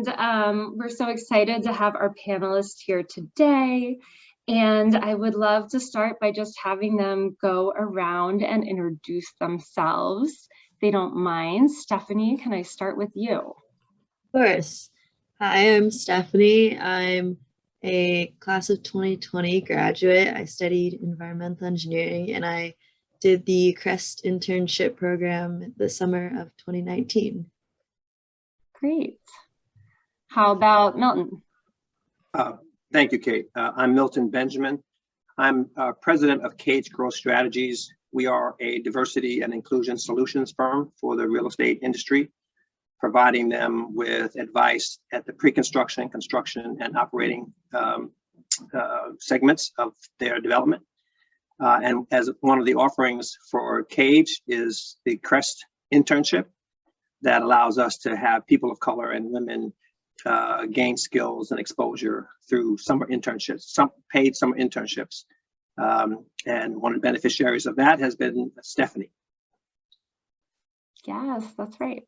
we're so excited to have our panelists here today. And I would love to start by just having them go around and introduce themselves. If they don't mind. Stephanie, can I start with you? Of course. Hi, I'm Stephanie. I'm a class of 2020 graduate. I studied environmental engineering and I did the Crest Internship program the summer of 2019. Great. How about Milton? Thank you, Kate. I'm Milton Benjamin. I'm president of KAGE Growth Strategies. We are a diversity and inclusion solutions firm for the real estate industry, providing them with advice at the pre-construction, construction, and operating segments of their development. And as one of the offerings for KAGE is the Crest Internship that allows us to have people of color and women gain skills and exposure through summer internships, some paid summer internships. And one of the beneficiaries of that has been Stephanie. Yes, that's right.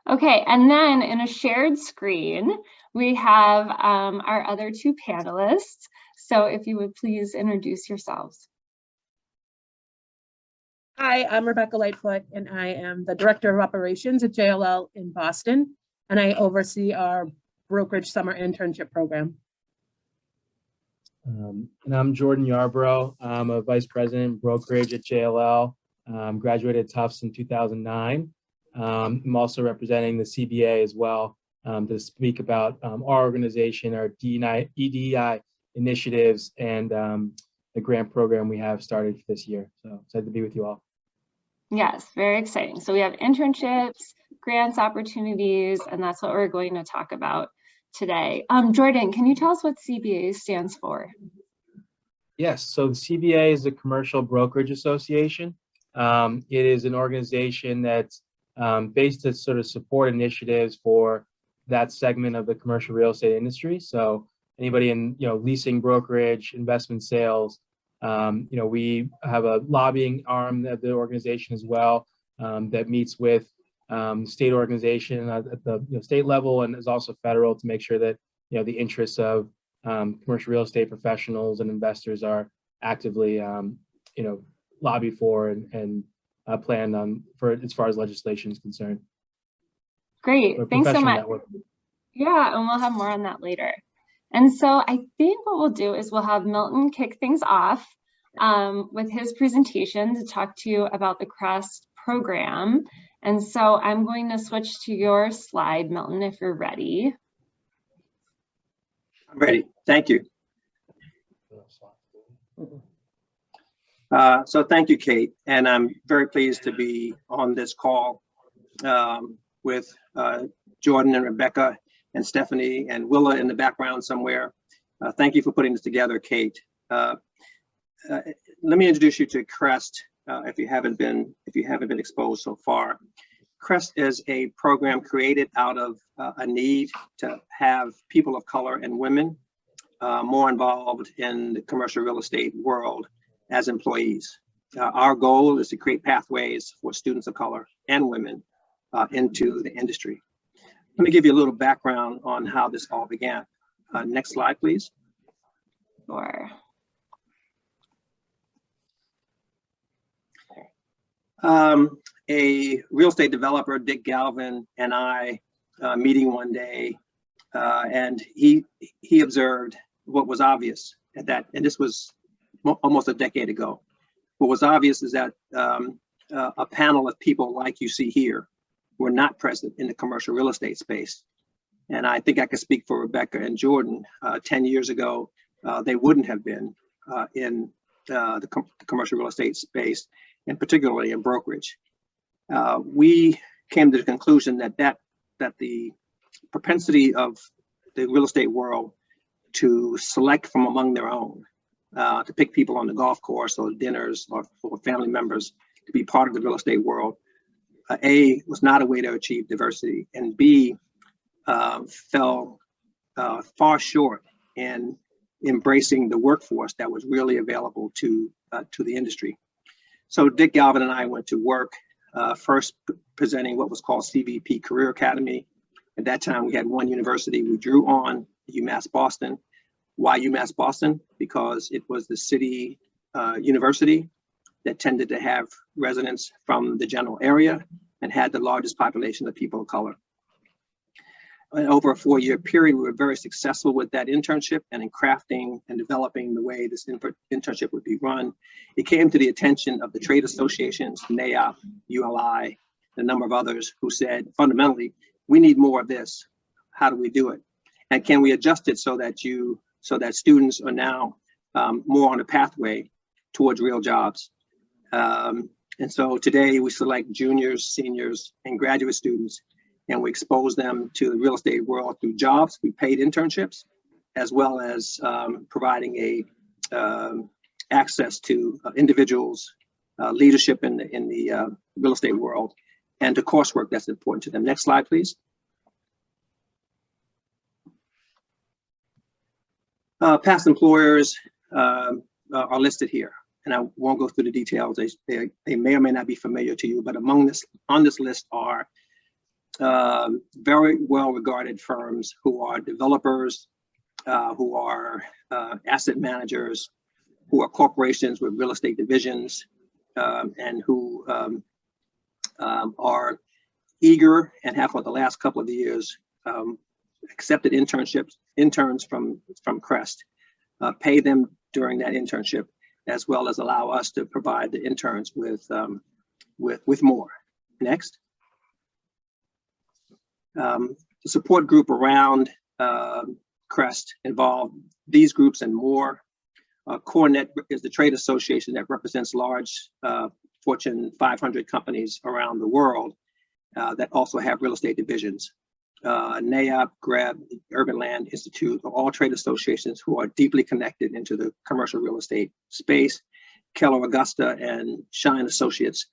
Okay, and then in a shared screen, we have our other two panelists. So if you would please introduce yourselves. Hi, I'm Rebekah Lightfoot, and I am the Director of Operations at JLL in Boston, and I oversee our brokerage summer internship program. And I'm Jordan Yarboro. I'm a Vice President brokerage at JLL. Graduated Tufts in 2009. I'm also representing the CBA as well to speak about our organization, our EDI initiatives, and the grant program we have started this year. So excited to be with you all. Yes, very exciting. So we have internships, grants, opportunities, and that's what we're going to talk about today. Jordan, can you tell us what CBA stands for? Yes, so the CBA is the Commercial Brokerage Association. It is an organization that's based to sort of support initiatives for that segment of the commercial real estate industry. So anybody in leasing, brokerage, investment sales. We have a lobbying arm of the organization as well that meets with state organization at the state level and is also federal to make sure that the interests of commercial real estate professionals and investors are actively lobbied for and planned on for as far as legislation is concerned. Great, thanks so much. Network. Yeah, and we'll have more on that later. And so I think what we'll do is we'll have Milton kick things off with his presentation to talk to you about the Crest program. And so I'm going to switch to your slide, Milton, if you're ready. I'm ready. Thank you. So thank you, Kate. And I'm very pleased to be on this call with Jordan and Rebekah and Stephanie and Willa in the background somewhere. Thank you for putting this together, Kate. Let me introduce you to Crest if you haven't been exposed so far. Crest is a program created out of a need to have people of color and women more involved in the commercial real estate world as employees. Our goal is to create pathways for students of color and women into the industry. Let me give you a little background on how this all began. Next slide, please. Sure. A real estate developer, Dick Galvin, and I meeting one day, and he observed what was obvious at that, and this was almost a decade ago. What was obvious is that a panel of people like you see here were not present in the commercial real estate space. And I think I could speak for Rebekah and Jordan. 10 years ago, they wouldn't have been in the commercial real estate space, and particularly in brokerage. We came to the conclusion that the propensity of the real estate world to select from among their own, to pick people on the golf course or dinners or family members to be part of the real estate world, A, was not a way to achieve diversity, and B, fell far short in embracing the workforce that was really available to the industry. So Dick Galvin and I went to work, first presenting what was called CVP Career Academy, At that time, we had one university we drew on, UMass Boston. Why UMass Boston? Because it was the city university that tended to have residents from the general area and had the largest population of people of color. And over a 4-year period, we were very successful with that internship and in crafting and developing the way this internship would be run. It came to the attention of the trade associations, NAIOP, ULI, and a number of others who said, fundamentally, we need more of this. How do we do it? And can we adjust it so that students are now more on a pathway towards real jobs? And so today we select juniors, seniors, and graduate students, and we expose them to the real estate world through jobs. We paid internships, as well as providing access to individuals, leadership in the real estate world, and to coursework that's important to them. Next slide, please. Past employers are listed here, and I won't go through the details. They may or may not be familiar to you, but on this list are very well-regarded firms who are developers, who are asset managers, who are corporations with real estate divisions, and who are eager and have for the last couple of years accepted interns from Crest, pay them during that internship, as well as allow us to provide the interns with more. Next. The support group around Crest involved these groups and more. CoreNet is the trade association that represents large Fortune 500 companies around the world that also have real estate divisions. NAIOP, GREB, Urban Land Institute are all trade associations who are deeply connected into the commercial real estate space. Keller Augusta and Shine Associates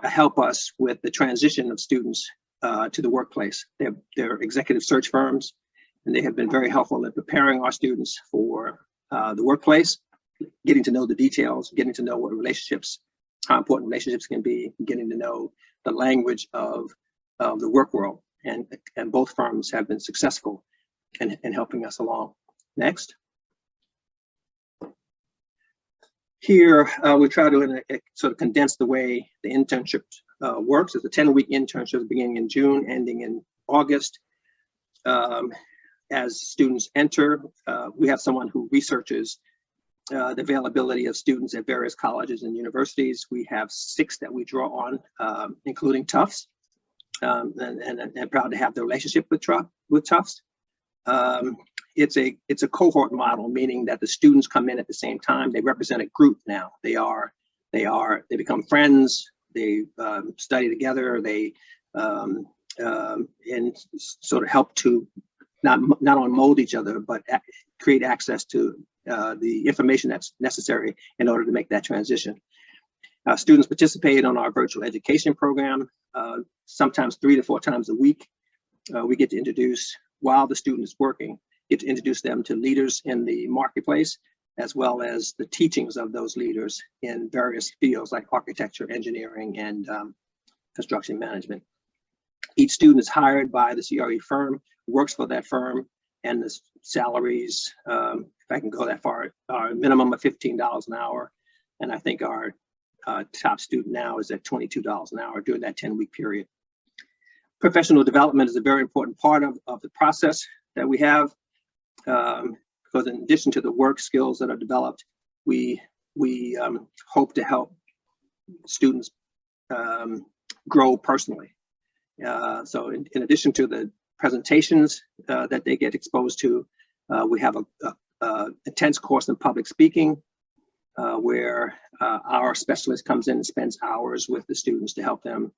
help us with the transition of students to the workplace. They're executive search firms, and they have been very helpful in preparing our students for the workplace, getting to know the details, getting to know what relationships, how important relationships can be, getting to know the language of the work world. And both firms have been successful in helping us along. Next. Here, we try to sort of condense the way the internship works. It's a 10-week internship beginning in June, ending in August. As students enter, we have someone who researches the availability of students at various colleges and universities. We have 6 that we draw on, including Tufts. And proud to have the relationship with Tufts. It's a cohort model, meaning that the students come in at the same time. They represent a group now. They become friends. They study together. They and sort of help to not only mold each other, but create access to the information that's necessary in order to make that transition. Students participate on our virtual education program, sometimes 3 to 4 times a week. We get to introduce, while the student is working, get to introduce them to leaders in the marketplace, as well as the teachings of those leaders in various fields like architecture, engineering, and construction management. Each student is hired by the CRE firm, works for that firm, and the salaries, if I can go that far, are a minimum of $15 an hour. And I think our top student now is at $22 an hour during that 10-week period. Professional development is a very important part of the process that we have, because in addition to the work skills that are developed, we hope to help students grow personally. So in addition to the presentations that they get exposed to, we have a intense course in public speaking, where our specialist comes in and spends hours with the students to help them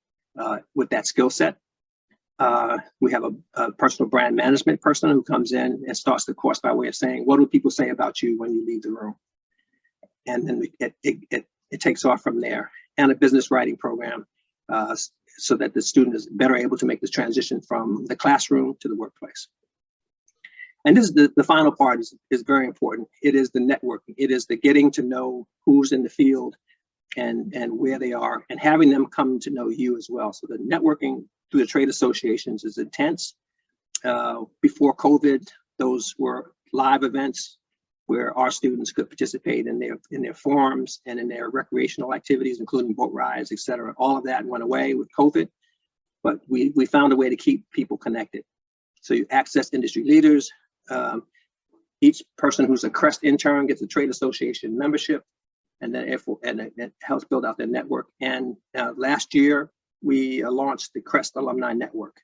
with that skill set. We have a personal brand management person who comes in and starts the course by way of saying, what do people say about you when you leave the room? And then it takes off from there. And a business writing program so that the student is better able to make this transition from the classroom to the workplace. And this is the final part is very important. It is the networking. It is the getting to know who's in the field and where they are, and having them come to know you as well. So the networking through the trade associations is intense. Before COVID, those were live events where our students could participate in their forums and in their recreational activities, including boat rides, et cetera. All of that went away with COVID, but we found a way to keep people connected. So you access industry leaders. Each person who's a Crest intern gets a trade association membership, and then it helps build out their network. And last year, we launched the Crest Alumni Network.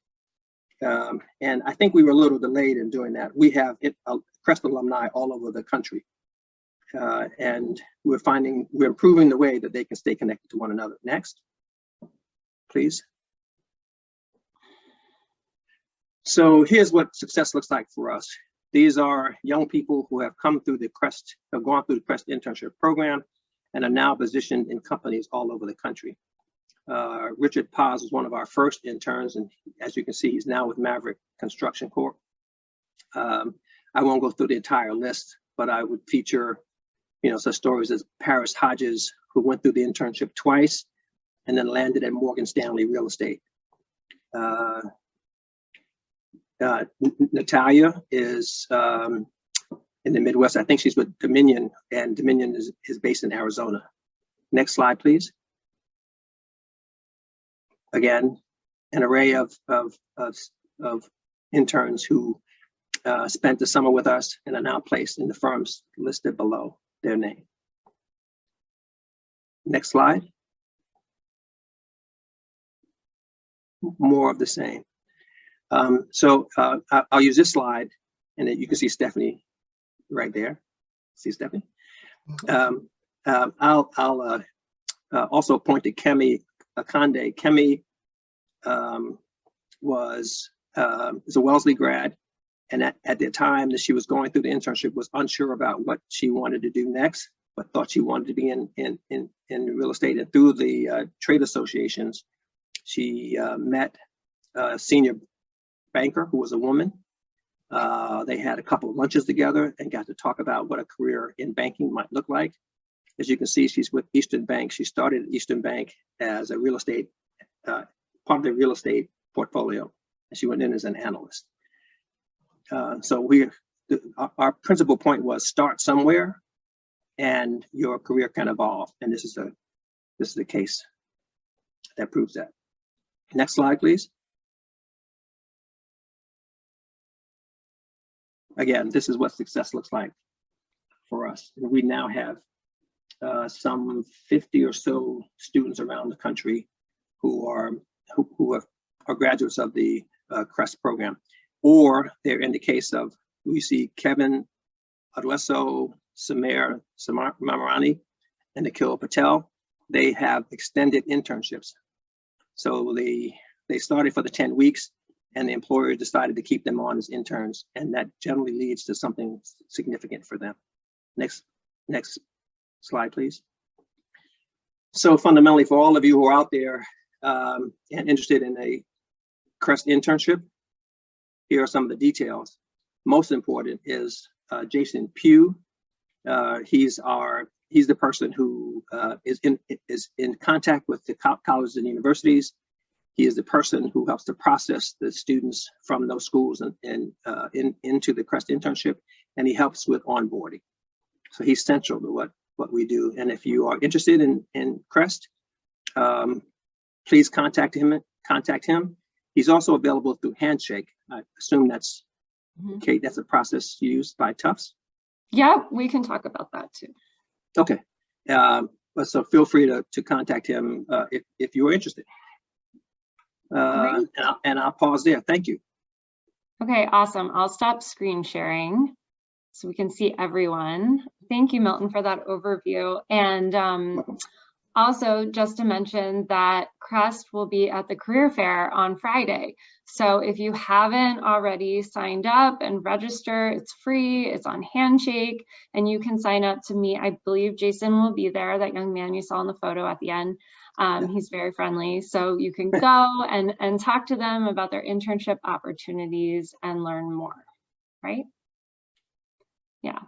And I think we were a little delayed in doing that. We have Crest alumni all over the country. And we're improving the way that they can stay connected to one another. Next, please. So here's what success looks like for us. These are young people who have come through have gone through the Crest Internship Program and are now positioned in companies all over the country. Richard Paz was one of our first interns, and as you can see, he's now with Maverick Construction Corp. I won't go through the entire list, but I would feature, such stories as Paris Hodges, who went through the internship twice and then landed at Morgan Stanley Real Estate. Natalia is in the Midwest. I think she's with Dominion, and Dominion is based in Arizona. Next slide, please. Again, an array of interns who spent the summer with us and are now placed in the firms listed below their name. Next slide. More of the same. So I'll use this slide, and then you can see Stephanie right there. See Stephanie? I'll also point to Kemi Akande. Kemi is a Wellesley grad, and at the time that she was going through the internship was unsure about what she wanted to do next, but thought she wanted to be in real estate. And through the trade associations, she met a senior banker who was a woman. They had a couple of lunches together and got to talk about what a career in banking might look like. As you can see, she's with Eastern Bank. She started at Eastern Bank as a real estate, part of the real estate portfolio, and she went in as an analyst. So our principal point was start somewhere and your career can evolve. And this is the case that proves that. Next slide, please. Again, this is what success looks like for us. And we now have some 50 or so students around the country who are graduates of the Crest program, or they're in the case of, we see Kevin Adweso, Samir Mamarani, and Nikhil Patel. They have extended internships. So they started for the 10 weeks, and the employer decided to keep them on as interns, and that generally leads to something significant for them. Next slide, please. So fundamentally, for all of you who are out there and interested in a Crest internship, here are some of the details. Most important is Jason Pugh. He's the person who is in contact with the colleges and universities. He is the person who helps to process the students from those schools and into the Crest internship, and he helps with onboarding. So he's central to what we do. And if you are interested in Crest, please contact him. He's also available through Handshake. I assume that's Kate. That's a process used by Tufts. Yeah, we can talk about that too. Okay. So feel free to contact him if you are interested. And I'll pause there. Thank you. Okay, awesome. I'll stop screen sharing so we can see everyone. Thank you, Milton, for that overview. And also just to mention that Crest will be at the career fair on Friday. So if you haven't already signed up and register, it's free, it's on Handshake, and you can sign up to meet. I believe Jason will be there, that young man you saw in the photo at the end. He's very friendly, so you can go and talk to them about their internship opportunities and learn more, right? Yeah.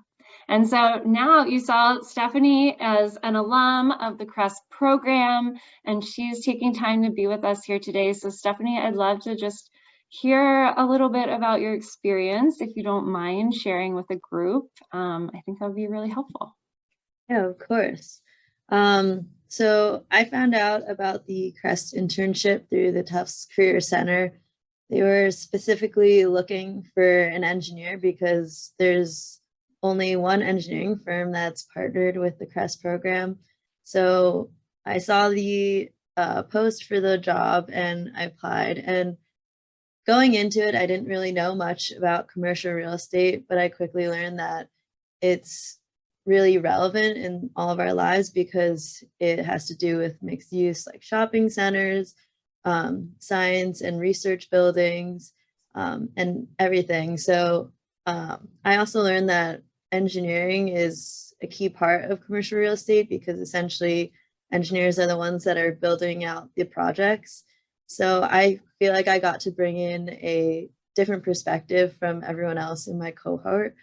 And so now you saw Stephanie as an alum of the Crest program, and she's taking time to be with us here today. So Stephanie, I'd love to just hear a little bit about your experience, if you don't mind sharing with the group. I think that would be really helpful. Yeah, of course. So I found out about the Crest Internship through the Tufts Career Center. They were specifically looking for an engineer because there's only one engineering firm that's partnered with the Crest program. So I saw the post for the job and I applied. And going into it, I didn't really know much about commercial real estate, but I quickly learned that it's really relevant in all of our lives because it has to do with mixed use, like shopping centers, science and research buildings, and everything. So I also learned that engineering is a key part of commercial real estate because essentially engineers are the ones that are building out the projects. So I feel like I got to bring in a different perspective from everyone else in my cohort.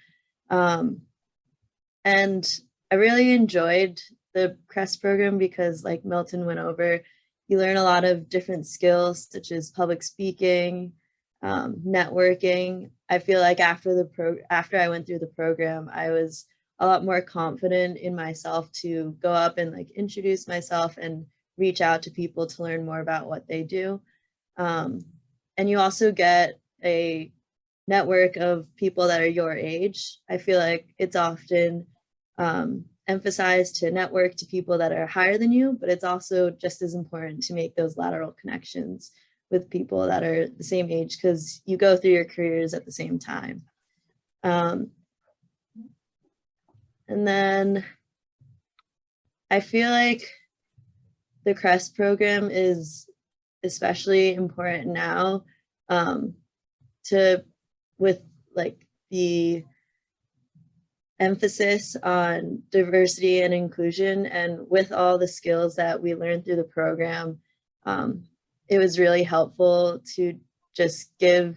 And I really enjoyed the Crest program because, like Milton went over, you learn a lot of different skills such as public speaking, networking. I feel like after I went through the program, I was a lot more confident in myself to go up and like introduce myself and reach out to people to learn more about what they do. And you also get a network of people that are your age. I feel like it's often emphasized to network to people that are higher than you, but it's also just as important to make those lateral connections with people that are the same age because you go through your careers at the same time. And then I feel like the Crest program is especially important now with like the emphasis on diversity and inclusion, and with all the skills that we learned through the program, it was really helpful to just give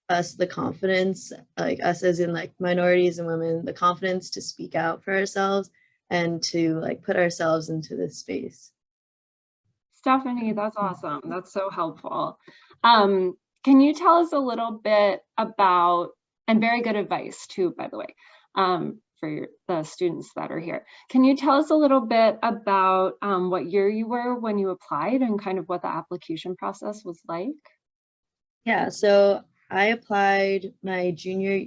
us the confidence, like us as in like minorities and women, the confidence to speak out for ourselves and to like put ourselves into this space. Stephanie, that's awesome. That's so helpful. Can you tell us a little bit about, and very good advice too, by the way, for the students that are here. Can you tell us a little bit about what year you were when you applied and kind of what the application process was like? Yeah, so I applied my junior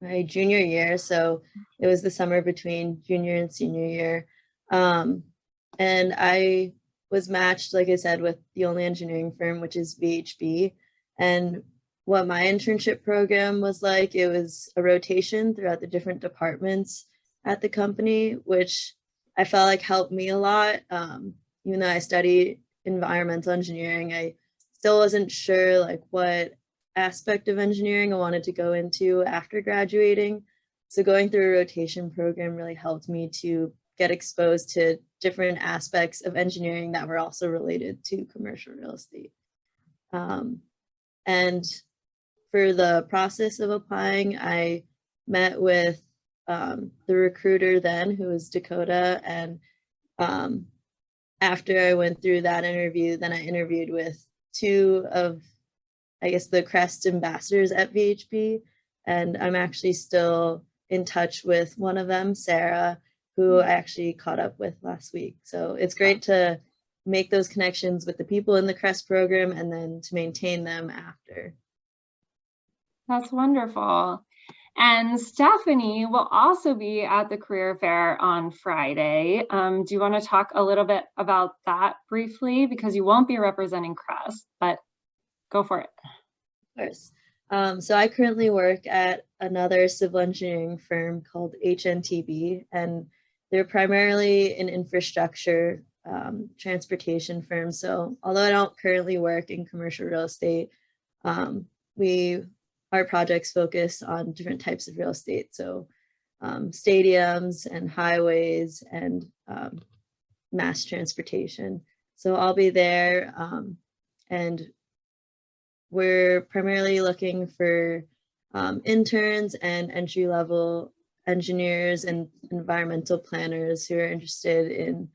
year. So it was the summer between junior and senior year. And I was matched, like I said, with the only engineering firm, which is VHB. And what my internship program was like, it was a rotation throughout the different departments at the company, which I felt like helped me a lot. Even though I studied environmental engineering, I still wasn't sure like what aspect of engineering I wanted to go into after graduating. So going through a rotation program really helped me to get exposed to different aspects of engineering that were also related to commercial real estate. And for the process of applying, I met with the recruiter then, who was Dakota. And after I went through that interview, then I interviewed with two of, I guess, the Crest ambassadors at VHB. And I'm actually still in touch with one of them, Sarah, who I actually caught up with last week. So it's great to make those connections with the people in the Crest program and then to maintain them after. That's wonderful. And Stephanie will also be at the career fair on Friday. Do you want to talk a little bit about that briefly? Because you won't be representing Crest, but go for it. Of course. So I currently work at another civil engineering firm called HNTB, and they're primarily an infrastructure transportation firm. So although I don't currently work in commercial real estate, our projects focus on different types of real estate. So stadiums and highways and mass transportation. So I'll be there, and we're primarily looking for interns and entry-level engineers and environmental planners who are interested in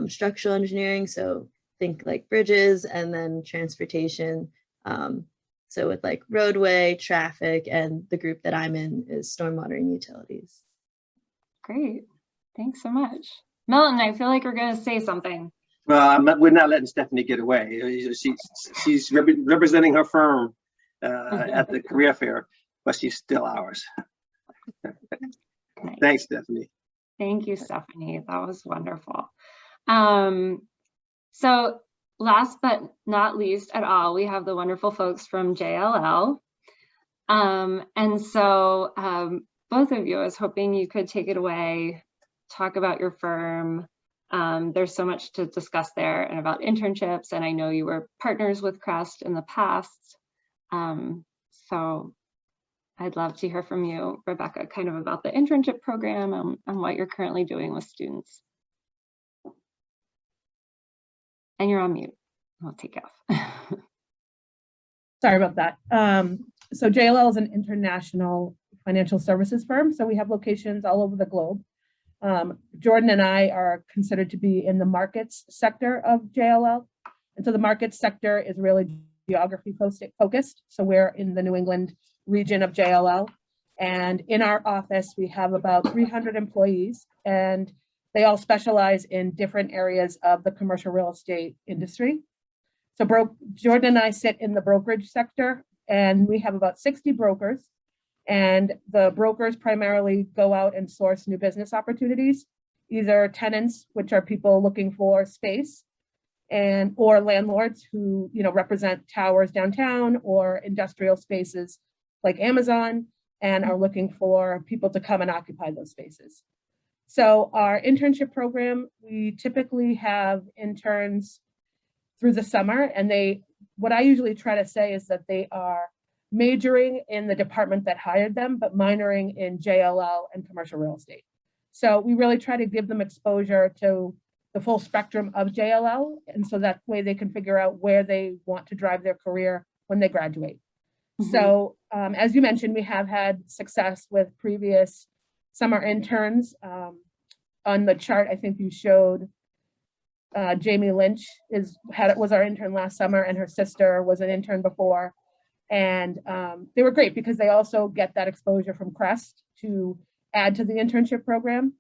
structural engineering. So think like bridges and then transportation, So with like roadway, traffic, and the group that I'm in is stormwater and utilities. Great. Thanks so much. Milton, I feel like we're going to say something. Well, we're not letting Stephanie get away. She's representing her firm at the career fair, but she's still ours. Nice. Thanks, Stephanie. Thank you, Stephanie. That was wonderful. So last but not least at all, we have the wonderful folks from JLL. And so both of you, I was hoping you could take it away, talk about your firm. There's so much to discuss there and about internships. And I know you were partners with Crest in the past. So I'd love to hear from you, Rebekah, kind of about the internship program and what you're currently doing with students. And you're on mute. I'll take you off. Sorry about that. So JLL is an international financial services firm. So we have locations all over the globe. Jordan and I are considered to be in the markets sector of JLL. And so the markets sector is really geography focused. So we're in the New England region of JLL. And in our office, we have about 300 employees, and they all specialize in different areas of the commercial real estate industry. So Jordan and I sit in the brokerage sector, and we have about 60 brokers. And the brokers primarily go out and source new business opportunities, either tenants, which are people looking for space, or landlords who represent towers downtown or industrial spaces like Amazon and are looking for people to come and occupy those spaces. So our internship program, we typically have interns through the summer, and what I usually try to say is that they are majoring in the department that hired them, but minoring in JLL and commercial real estate. So we really try to give them exposure to the full spectrum of JLL, and so that way they can figure out where they want to drive their career when they graduate. Mm-hmm. So as you mentioned, we have had success with previous summer interns. On the chart, I think you showed Jamie Lynch was our intern last summer, and her sister was an intern before. And they were great because they also get that exposure from Crest to add to the internship program.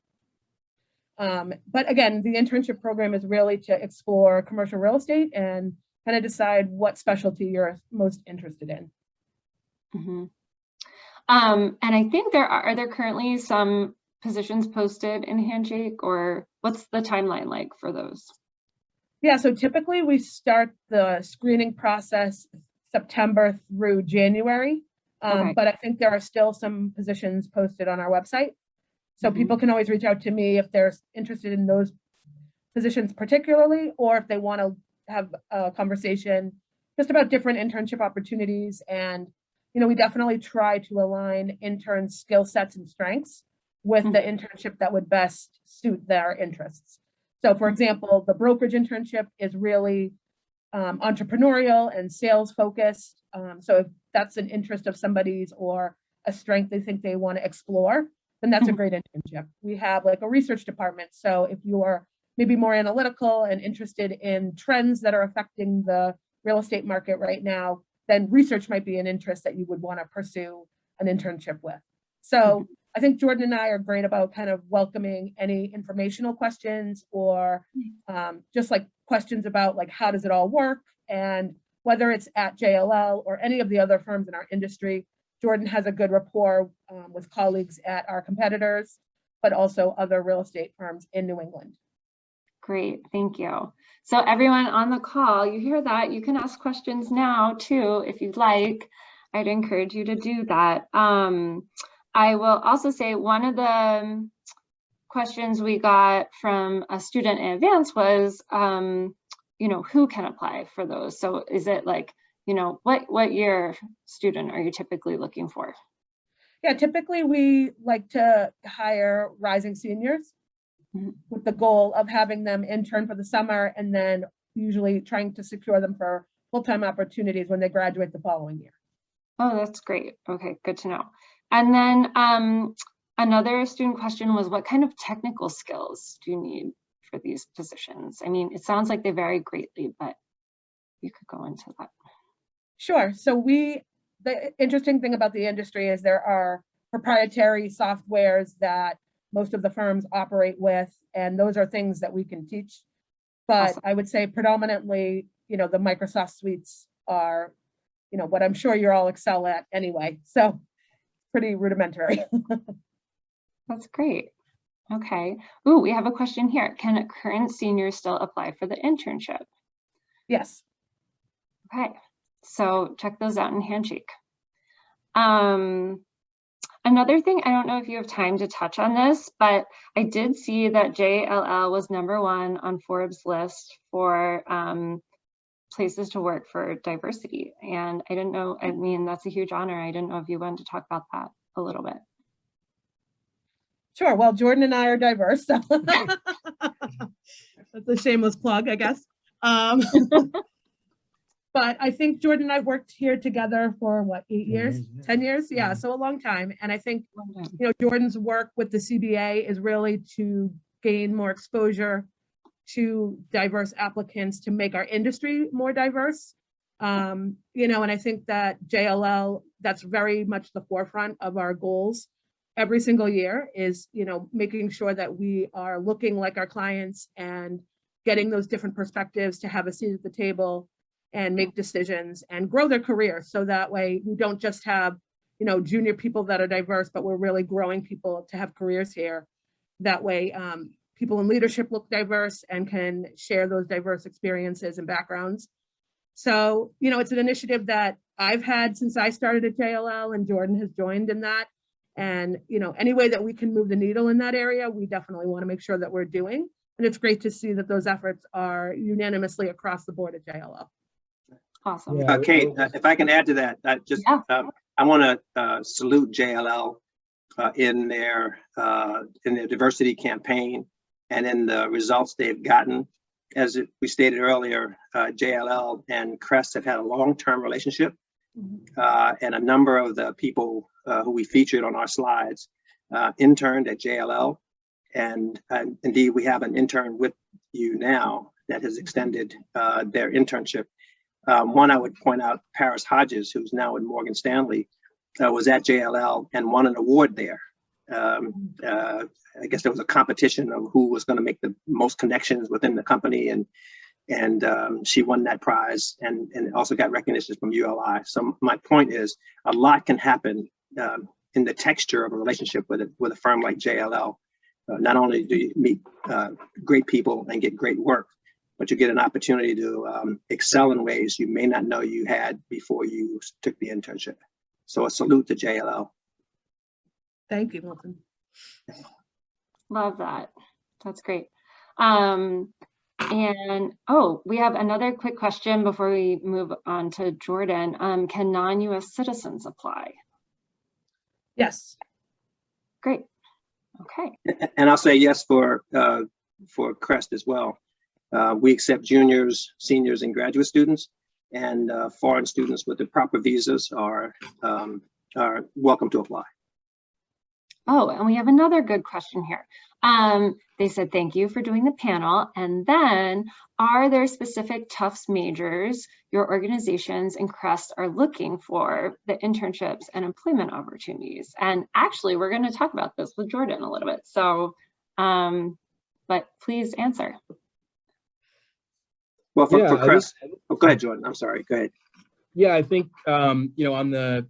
But again, the internship program is really to explore commercial real estate and kind of decide what specialty you're most interested in. Mm-hmm. And I think are there currently some positions posted in Handshake, or what's the timeline like for those? Yeah, so typically we start the screening process September through January, okay. But I think there are still some positions posted on our website. So mm-hmm. people can always reach out to me if they're interested in those positions particularly, or if they want to have a conversation just about different internship opportunities. And, we definitely try to align interns' skill sets and strengths with mm-hmm. the internship that would best suit their interests. So for example, the brokerage internship is really entrepreneurial and sales focused. So if that's an interest of somebody's or a strength they think they want to explore, then that's a great internship. We have like a research department. So if you are maybe more analytical and interested in trends that are affecting the real estate market right now, then research might be an interest that you would want to pursue an internship with. So I think Jordan and I are great about kind of welcoming any informational questions or just like questions about like, how does it all work? And whether it's at JLL or any of the other firms in our industry, Jordan has a good rapport with colleagues at our competitors, but also other real estate firms in New England. Great, thank you. So everyone on the call, you hear that, you can ask questions now too, if you'd like. I'd encourage you to do that. I will also say one of the questions we got from a student in advance was, who can apply for those? So is it like, what year student are you typically looking for? Yeah, typically we like to hire rising seniors mm-hmm. with the goal of having them intern for the summer and then usually trying to secure them for full-time opportunities when they graduate the following year. Oh, that's great. Okay, good to know. And then another student question was, what kind of technical skills do you need for these positions? I mean, it sounds like they vary greatly, but you could go into that. Sure. So the interesting thing about the industry is there are proprietary softwares that most of the firms operate with, and those are things that we can teach. But Awesome. I would say predominantly, the Microsoft suites are, what I'm sure you're all excel at anyway. So pretty rudimentary. That's great. Okay. Ooh, we have a question here. Can current seniors still apply for the internship? Yes. Okay. So check those out in Handshake. Another thing, I don't know if you have time to touch on this, but I did see that JLL was #1 on Forbes list for places to work for diversity. And I didn't know, I mean, that's a huge honor. I didn't know if you wanted to talk about that a little bit. Sure. Well, Jordan and I are diverse. So that's a shameless plug, I guess. But I think Jordan and I worked here together for what, 8 years, 10 years? Yeah, so a long time. And I think, Jordan's work with the CBA is really to gain more exposure to diverse applicants to make our industry more diverse. And I think that JLL, that's very much the forefront of our goals every single year is, making sure that we are looking like our clients and getting those different perspectives to have a seat at the table and make decisions and grow their career. So that way we don't just have, junior people that are diverse, but we're really growing people to have careers here. That way people in leadership look diverse and can share those diverse experiences and backgrounds. So, it's an initiative that I've had since I started at JLL, and Jordan has joined in that. And, any way that we can move the needle in that area, we definitely want to make sure that we're doing. And it's great to see that those efforts are unanimously across the board at JLL. Awesome. Yeah. Kate, if I can add to that, I want to salute JLL in their diversity campaign and in the results they've gotten. As we stated earlier, JLL and Crest have had a long-term relationship, and a number of the people who we featured on our slides interned at JLL, and indeed we have an intern with you now that has extended their internship. One I would point out, Paris Hodges, who's now in Morgan Stanley, was at JLL and won an award there. I guess there was a competition of who was going to make the most connections within the company, and she won that prize and also got recognition from ULI. So my point is, a lot can happen in the texture of a relationship with a firm like JLL. Not only do you meet great people and get great work, but you get an opportunity to excel in ways you may not know you had before you took the internship. So a salute to JLL. Thank you, Milton. Love that. That's great. And we have another quick question before we move on to Jordan. Can non-US citizens apply? Yes. Great. Okay. And I'll say yes for Crest as well. We accept juniors, seniors, and graduate students, and foreign students with the proper visas are welcome to apply. Oh, and we have another good question here. They said, thank you for doing the panel. And then, are there specific Tufts majors your organizations and Crest are looking for the internships and employment opportunities? And actually, we're going to talk about this with Jordan a little bit. So, but please answer. Well, for Crest, go ahead, Jordan. I'm sorry. Go ahead. Yeah, I think on the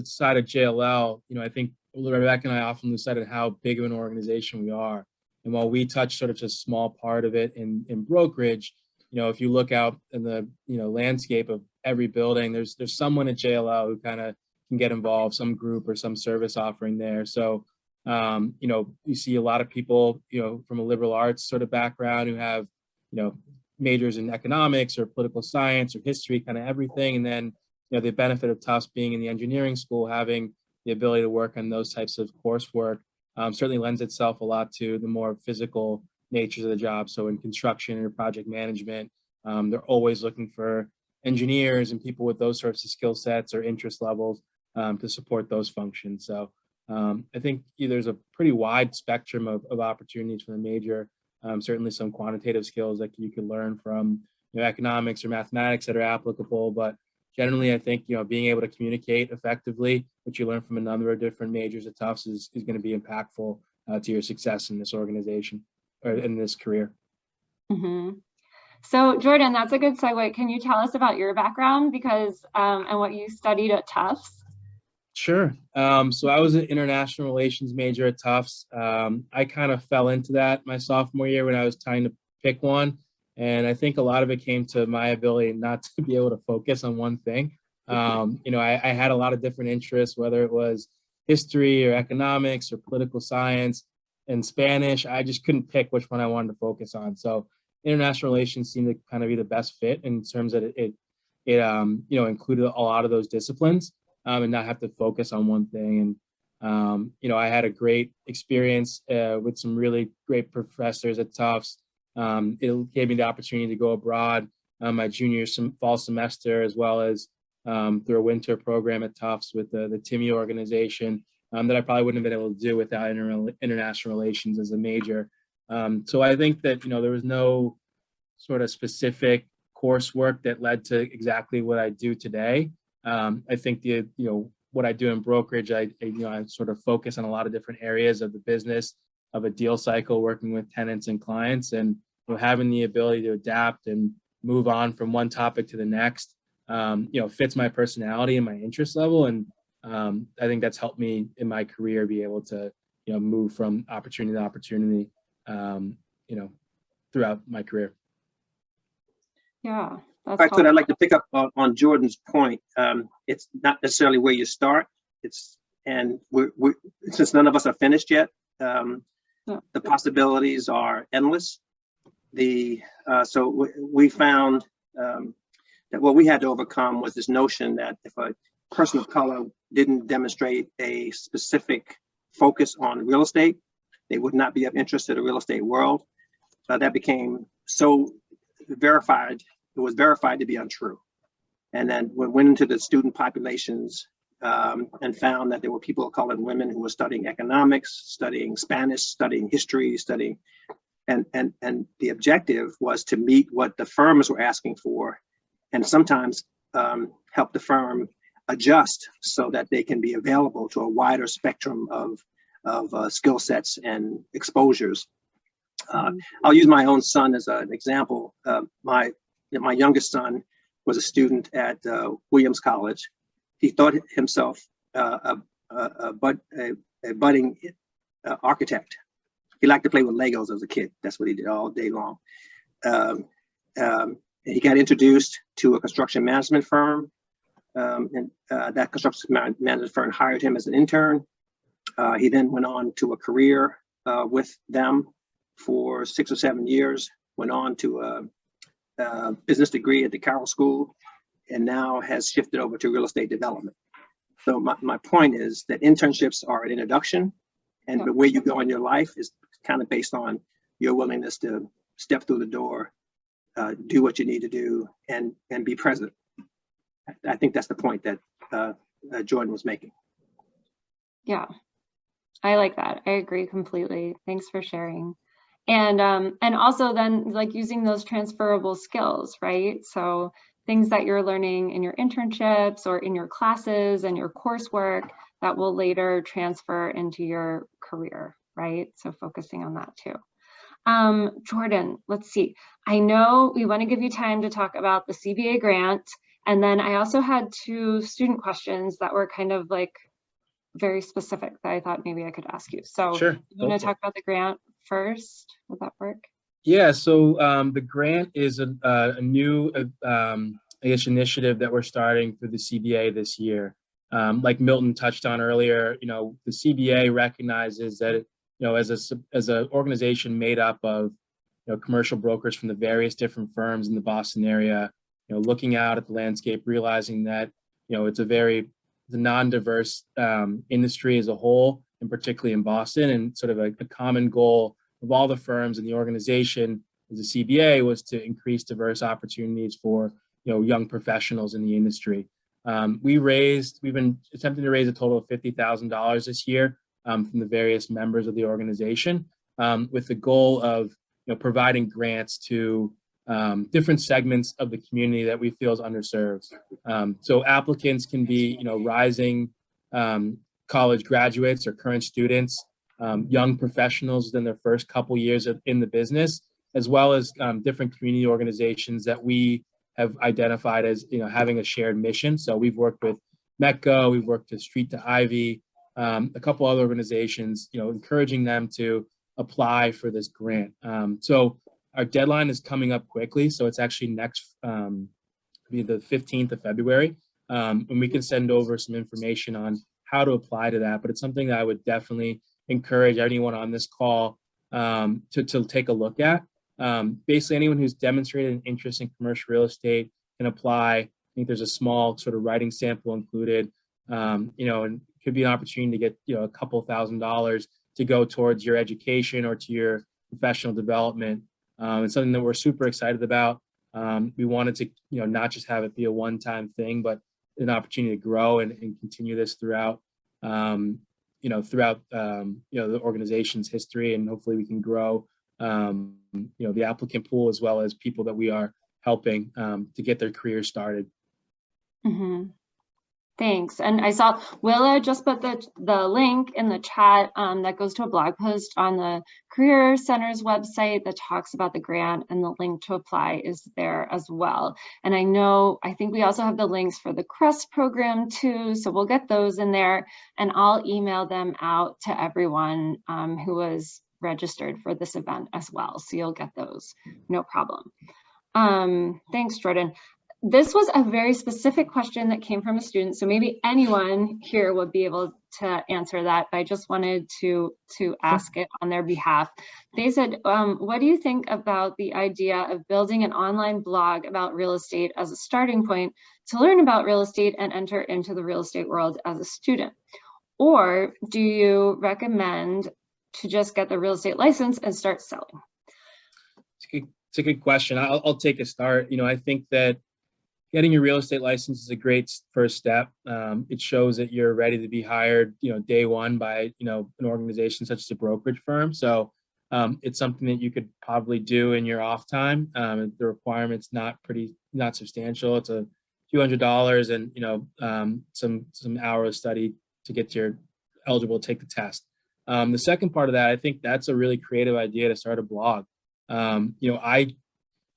side of JLL, I think Rebekah and I often lose sight of how big of an organization we are. And while we touch sort of just a small part of it in brokerage, if you look out in the landscape of every building, there's someone at JLL who kind of can get involved, some group or some service offering there. So you see a lot of people from a liberal arts sort of background who have majors in economics or political science or history, kind of everything. And then the benefit of Tufts being in the engineering school, having the ability to work on those types of coursework certainly lends itself a lot to the more physical natures of the job. So in construction or project management, they're always looking for engineers and people with those sorts of skill sets or interest levels to support those functions. So I think there's a pretty wide spectrum of opportunities for the major. Certainly some quantitative skills that you can learn from economics or mathematics that are applicable, but generally, I think, being able to communicate effectively, which you learn from a number of different majors at Tufts, is going to be impactful to your success in this organization or in this career. Mm-hmm. So Jordan, that's a good segue. Can you tell us about your background and what you studied at Tufts? Sure. So I was an international relations major at Tufts. I kind of fell into that my sophomore year when I was trying to pick one. And I think a lot of it came to my ability not to be able to focus on one thing. I had a lot of different interests, whether it was history or economics or political science and Spanish. I just couldn't pick which one I wanted to focus on. So international relations seemed to kind of be the best fit in terms that it included a lot of those disciplines. And not have to focus on one thing. And, I had a great experience with some really great professors at Tufts. It gave me the opportunity to go abroad my junior fall semester, as well as through a winter program at Tufts with the TIMI organization that I probably wouldn't have been able to do without international relations as a major. So I think that, there was no sort of specific coursework that led to exactly what I do today. I think what I do in brokerage, I sort of focus on a lot of different areas of the business, of a deal cycle, working with tenants and clients, and having the ability to adapt and move on from one topic to the next, fits my personality and my interest level. And I think that's helped me in my career be able to, move from opportunity to opportunity, throughout my career. Yeah. If I could, I'd like to pick up on Jordan's point. It's not necessarily where you start. Since none of us are finished yet, the possibilities are endless. So we found that what we had to overcome was this notion that if a person of color didn't demonstrate a specific focus on real estate, they would not be of interest to the real estate world. That became so verified. It was verified to be untrue. And then we went into the student populations and found that there were people of color and women who were studying economics, studying Spanish, studying history, and the objective was to meet what the firms were asking for, and sometimes help the firm adjust so that they can be available to a wider spectrum of skill sets and exposures. I'll use my own son as an example. My youngest son was a student at Williams College. He thought himself a budding architect. He liked to play with Legos as a kid. That's what he did all day long. He got introduced to a construction management firm, and that construction management firm hired him as an intern. He then went on to a career with them for 6 or 7 years, went on to a business degree at the Carroll School, and now has shifted over to real estate development. So my point is that internships are an introduction, and the way you go in your life is kind of based on your willingness to step through the door, do what you need to do, and be present. I think that's the point that Jordan was making. Yeah, I like that. I agree completely. Thanks for sharing. And also then like using those transferable skills, right? So things that you're learning in your internships or in your classes and your coursework that will later transfer into your career, right? So focusing on that too. Jordan, let's see. I know we want to give you time to talk about the CVA grant. And then I also had 2 student questions that were kind of like very specific that I thought maybe I could ask you. So sure. You want to talk about the grant first? Would that work? Yeah, so the grant is a new, initiative that we're starting through the CBA this year. Like Milton touched on earlier, the CBA recognizes that, as an organization made up of, commercial brokers from the various different firms in the Boston area, looking out at the landscape, realizing that, it's a non-diverse industry as a whole, and particularly in Boston, and sort of a common goal of all the firms in the organization as a CBA was to increase diverse opportunities for young professionals in the industry. We've been attempting to raise a total of $50,000 this year from the various members of the organization, with the goal of providing grants to different segments of the community that we feel is underserved. So applicants can be, rising college graduates or current students, young professionals within their first couple years in the business, as well as different community organizations that we have identified as having a shared mission. So we've worked with METCO, we've worked with Street to Ivy, a couple other organizations, encouraging them to apply for this grant. So our deadline is coming up quickly, so it's actually next, be the 15th of February, and we can send over some information on how to apply to that. But it's something that I would definitely encourage anyone on this call to take a look at. Basically, anyone who's demonstrated an interest in commercial real estate can apply. I think there's a small sort of writing sample included, and it could be an opportunity to get a couple $1,000s to go towards your education or to your professional development. It's something that we're super excited about. We wanted to not just have it be a one-time thing, but an opportunity to grow and continue this throughout the organization's history, and hopefully we can grow the applicant pool as well as people that we are helping to get their career started. Mm-hmm. Thanks. And I saw Willa just put the link in the chat that goes to a blog post on the Career Center's website that talks about the grant, and the link to apply is there as well. And I think we also have the links for the Crest program too, so we'll get those in there, and I'll email them out to everyone who was registered for this event as well. So you'll get those, no problem. Thanks, Jordan. This was a very specific question that came from a student, so maybe anyone here would be able to answer that, but I just wanted to ask it on their behalf. They said, what do you think about the idea of building an online blog about real estate as a starting point to learn about real estate and enter into the real estate world as a student? Or do you recommend to just get the real estate license and start selling? It's a good question. I'll take a start. I think that getting your real estate license is a great first step. It shows that you're ready to be hired, day one by, an organization such as a brokerage firm. So it's something that you could probably do in your off time. The requirement's not substantial. It's a few $100s and, some hours study to get your eligible to take the test. The second part of that, I think that's a really creative idea to start a blog. I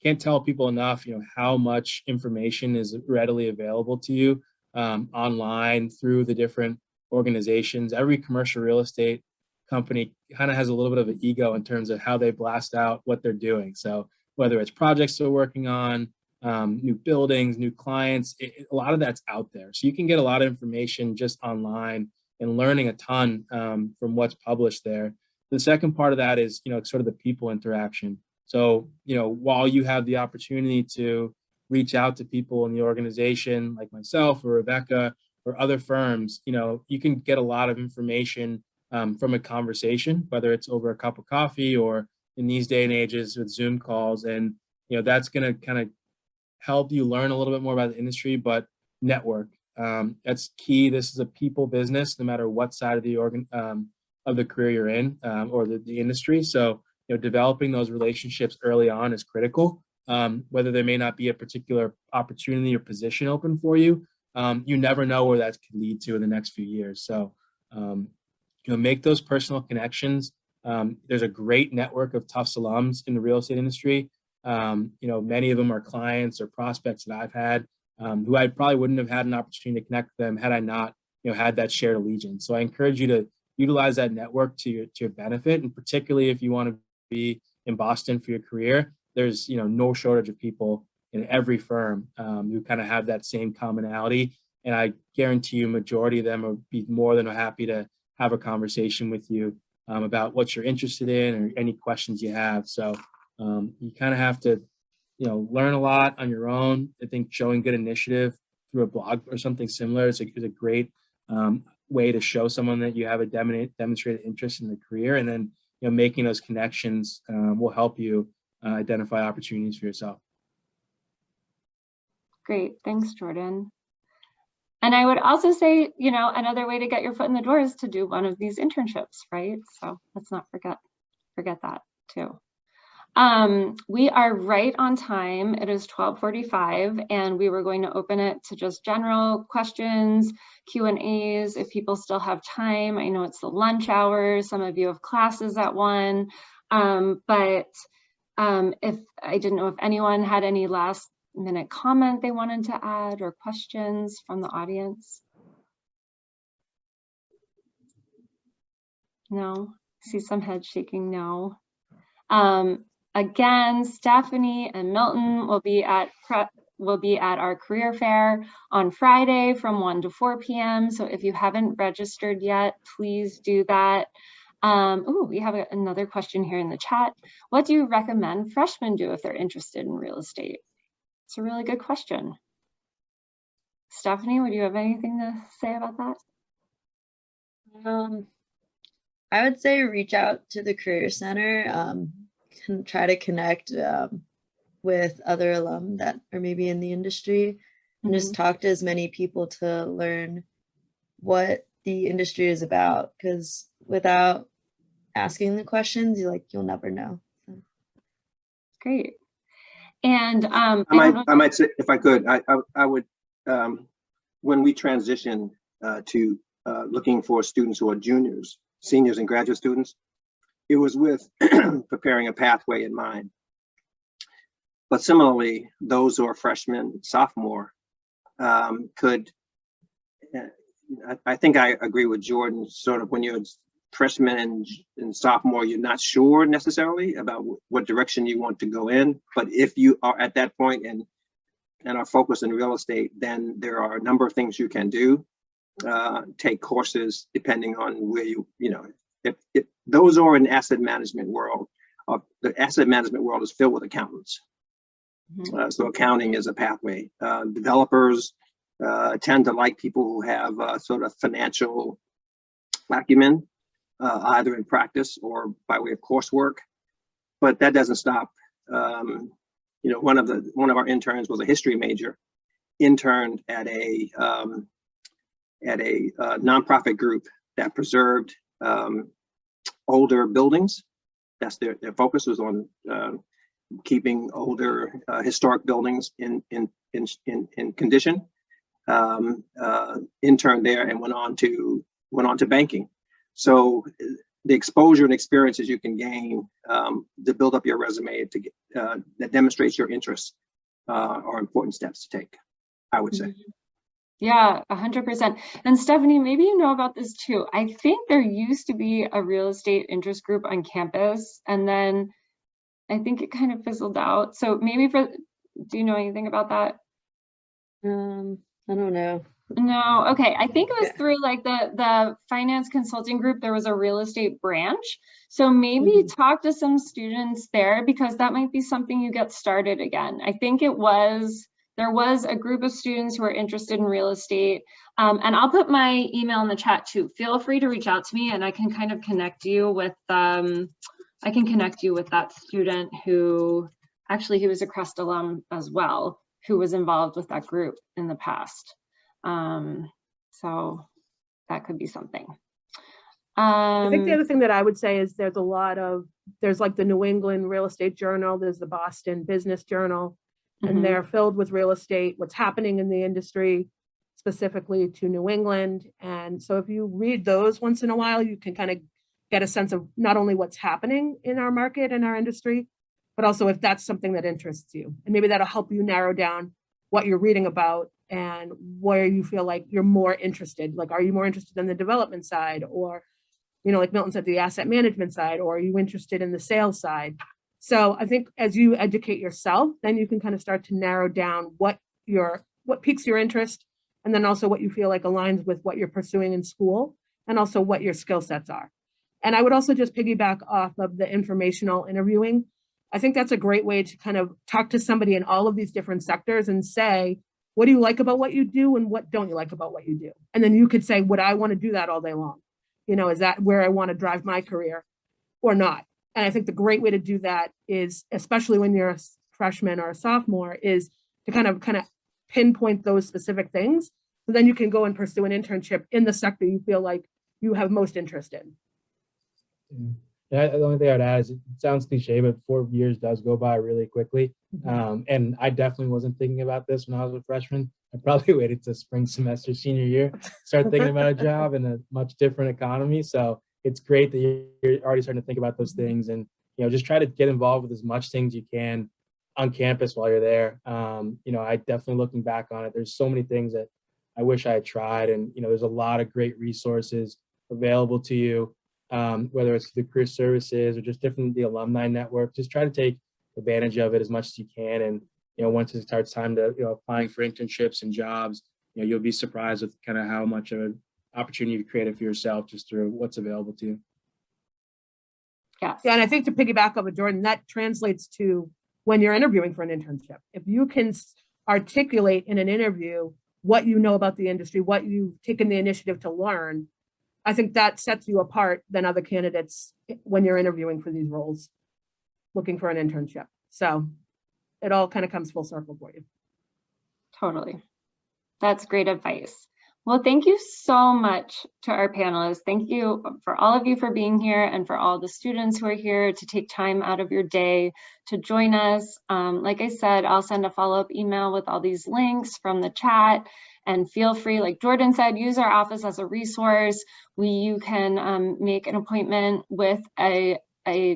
can't tell people enough, how much information is readily available to you online through the different organizations. Every commercial real estate company kind of has a little bit of an ego in terms of how they blast out what they're doing. So whether it's projects they're working on, new buildings, new clients, a lot of that's out there. So you can get a lot of information just online and learning a ton from what's published there. The second part of that is, sort of the people interaction. So, while you have the opportunity to reach out to people in the organization like myself or Rebekah or other firms, you can get a lot of information from a conversation, whether it's over a cup of coffee or in these day and ages with Zoom calls. And, that's going to kind of help you learn a little bit more about the industry, but network. That's key. This is a people business, no matter what side of the career you're in or the industry. So, developing those relationships early on is critical. Whether there may not be a particular opportunity or position open for you, you never know where that could lead to in the next few years. So, make those personal connections. There's a great network of Tufts alums in the real estate industry. Many of them are clients or prospects that I've had who I probably wouldn't have had an opportunity to connect with them had I not, had that shared allegiance. So I encourage you to utilize that network to your benefit, and particularly if you want to be in Boston for your career, there's no shortage of people in every firm who kind of have that same commonality, and I guarantee you majority of them will be more than happy to have a conversation with you about what you're interested in or any questions you have. So you kind of have to learn a lot on your own. I think showing good initiative through a blog or something similar is a great way to show someone that you have a demonstrated interest in the career, and then making those connections will help you identify opportunities for yourself. Great, thanks, Jordan. And I would also say, another way to get your foot in the door is to do one of these internships, right? So let's not forget that too. We are right on time. It is 12:45, and we were going to open it to just general questions, Q&As, if people still have time. I know it's the lunch hour. Some of you have classes at 1, but if I didn't know if anyone had any last minute comment they wanted to add or questions from the audience. No, see some heads shaking no. Again, Stephanie and Milton will be at our career fair on Friday from 1 to 4 p.m. So if you haven't registered yet, please do that. We have another question here in the chat. What do you recommend freshmen do if they're interested in real estate? It's a really good question. Stephanie, would you have anything to say about that? I would say reach out to the Career Center, and try to connect with other alum that are maybe in the industry, and just talk to as many people to learn what the industry is about, because without asking the questions, you'll never know. So. Great. And I might say, if I could, I would, when we transition to looking for students who are juniors, seniors, and graduate students, it was with preparing a pathway in mind. But similarly, those who are freshmen, sophomore, could, I think I agree with Jordan, sort of when you're freshman and sophomore, you're not sure necessarily about what direction you want to go in. But if you are at that point and are focused in real estate, then there are a number of things you can do. Take courses depending on where if those are in asset management world. The asset management world is filled with accountants. So accounting is a pathway. Developers tend to like people who have sort of financial acumen, either in practice or by way of coursework. But that doesn't stop. One of our interns was a history major, interned at a nonprofit group that preserved older buildings. That's their focus was on keeping older historic buildings in condition. Interned there and went on to banking. So the exposure and experiences you can gain to build up your resume to get, that demonstrates your interests are important steps to take, I would say. Yeah, 100%. And Stephanie, maybe you know about this too. I think there used to be a real estate interest group on campus, and then I think it kind of fizzled out. So maybe do you know anything about that? I don't know. No, okay. I think it was through like the finance consulting group. There was a real estate branch. So maybe talk to some students there, because that might be something you get started again. I think there was a group of students who are interested in real estate. And I'll put my email in the chat too. Feel free to reach out to me and I can kind of connect you with, that student who, actually he was a Crest alum as well, who was involved with that group in the past. So that could be something. I think the other thing that I would say is there's like the New England Real Estate Journal, there's the Boston Business Journal, and they're filled with real estate, what's happening in the industry, specifically to New England. And so if you read those once in a while, you can kind of get a sense of not only what's happening in our market and our industry, but also if that's something that interests you. And maybe that'll help you narrow down what you're reading about and where you feel like you're more interested. Like, are you more interested in the development side, or, like Milton said, the asset management side, or are you interested in the sales side? So I think as you educate yourself, then you can kind of start to narrow down what piques your interest, and then also what you feel like aligns with what you're pursuing in school, and also what your skill sets are. And I would also just piggyback off of the informational interviewing. I think that's a great way to kind of talk to somebody in all of these different sectors and say, what do you like about what you do and what don't you like about what you do? And then you could say, would I want to do that all day long? Is that where I want to drive my career or not? And I think the great way to do that is, especially when you're a freshman or a sophomore, is to kind of pinpoint those specific things. So then you can go and pursue an internship in the sector you feel like you have most interest in. Yeah, the only thing I'd add is it sounds cliche, but 4 years does go by really quickly. And I definitely wasn't thinking about this when I was a freshman. I probably waited to spring semester senior year, start thinking about a job in a much different economy. So it's great that you're already starting to think about those things, and just try to get involved with as much things you can on campus while you're there. I definitely, looking back on it, there's so many things that I wish I had tried, and there's a lot of great resources available to you, whether it's through career services or just the alumni network. Just try to take advantage of it as much as you can. And once it starts time to applying for internships and jobs, you'll be surprised with kind of how much of an opportunity you've created for yourself just through what's available to you. Yes. Yeah, and I think to piggyback off of Jordan, that translates to when you're interviewing for an internship. If you can articulate in an interview what you know about the industry, what you've taken the initiative to learn, I think that sets you apart than other candidates when you're interviewing for these roles, looking for an internship. So it all kind of comes full circle for you. Totally. That's great advice. Well, thank you so much to our panelists. Thank you for all of you for being here, and for all the students who are here to take time out of your day to join us. Like I said, I'll send a follow-up email with all these links from the chat, and feel free, like Jordan said, use our office as a resource. You can make an appointment with a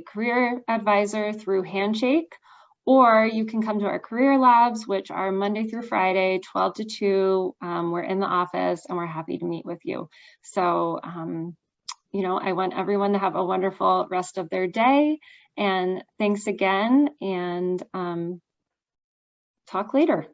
career advisor through Handshake, or you can come to our career labs, which are Monday through Friday, 12 to 2. We're in the office and we're happy to meet with you. So, I want everyone to have a wonderful rest of their day. And thanks again, and talk later.